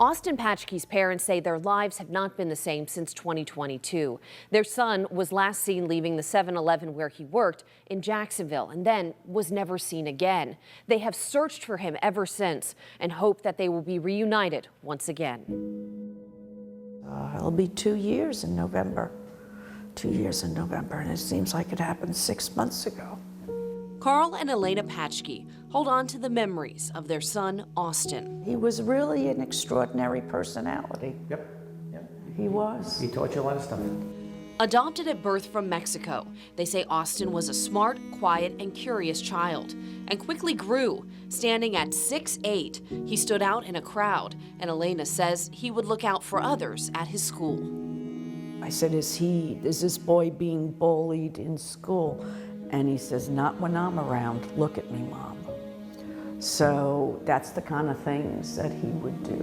Austin Patchke's parents say their lives have not been the same since 2022. Their son was last seen leaving the 7-Eleven where he worked in Jacksonville and then was never seen again. They have searched for him ever since and hope that they will be reunited once again. It'll be 2 years in November. 2 years in November, and it seems like it happened 6 months ago. Carl and Elena Patchke hold on to the memories of their son, Austin. He was really an extraordinary personality. Yep. He was. He taught you a lot of stuff. Adopted at birth from Mexico, they say Austin was a smart, quiet, and curious child, and quickly grew. Standing at 6'8", he stood out in a crowd, and Elena says he would look out for others at his school. I said, is this boy being bullied in school? And he says, not when I'm around. Look at me, Mom. So that's the kind of things that he would do.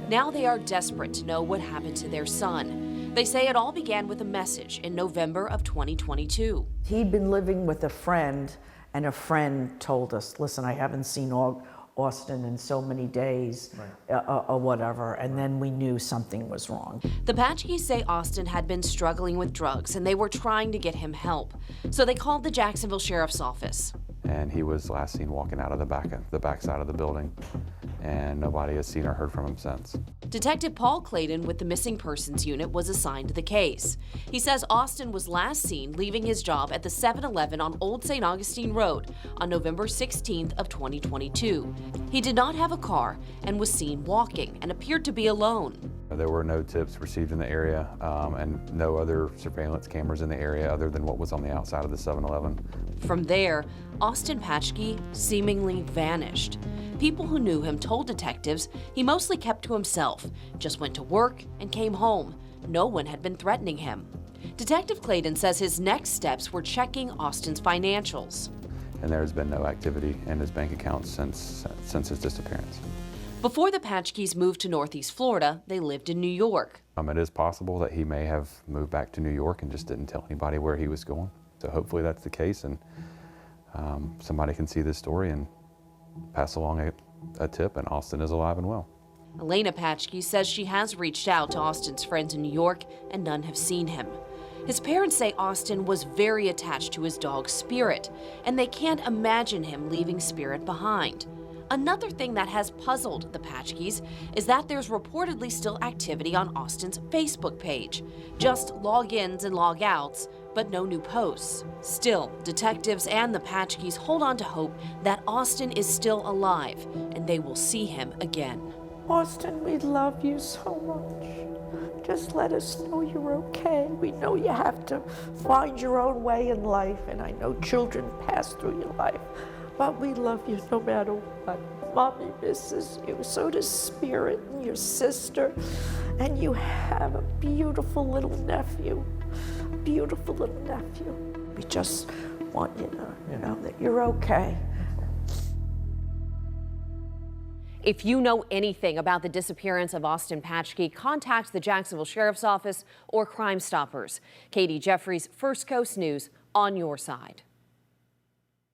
Now they are desperate to know what happened to their son. They say it all began with a message in November of 2022. He'd been living with a friend, and a friend told us, listen, I haven't seen Austin in so many days, or whatever, and then we knew something was wrong. The Patchkes say Austin had been struggling with drugs and they were trying to get him help. So they called the Jacksonville Sheriff's Office. And he was last seen walking out of the back side of the building, and nobody has seen or heard from him since. Detective Paul Clayton with the Missing Persons Unit was assigned to the case. He says Austin was last seen leaving his job at the 7-Eleven on Old St. Augustine Road on November 16th of 2022. He did not have a car and was seen walking and appeared to be alone. There were no tips received in the area and no other surveillance cameras in the area other than what was on the outside of the 7-Eleven. From there, Austin Patchke seemingly vanished. People who knew him told detectives he mostly kept to himself, just went to work and came home. No one had been threatening him. Detective Clayton says his next steps were checking Austin's financials. And there's been no activity in his bank accounts since his disappearance. Before the Patchkes moved to Northeast Florida, they lived in New York. It is possible that he may have moved back to New York and just didn't tell anybody where he was going. So hopefully that's the case, and somebody can see this story and pass along a tip, and Austin is alive and well. Elena Patchke says she has reached out to Austin's friends in New York, and none have seen him. His parents say Austin was very attached to his dog, Spirit, and they can't imagine him leaving Spirit behind. Another thing that has puzzled the Patchkes is that there's reportedly still activity on Austin's Facebook page. Just logins and logouts, but no new posts. Still, detectives and the Patchkes hold on to hope that Austin is still alive and they will see him again. Austin, we love you so much. Just let us know you're okay. We know you have to find your own way in life, and I know children pass through your life. But we love you no matter what. Mommy misses you, so does Spirit and your sister. And you have a beautiful little nephew. Beautiful little nephew. We just want you to know that you're okay. If you know anything about the disappearance of Austin Patchke, contact the Jacksonville Sheriff's Office or Crime Stoppers. Katie Jeffries, First Coast News, on your side.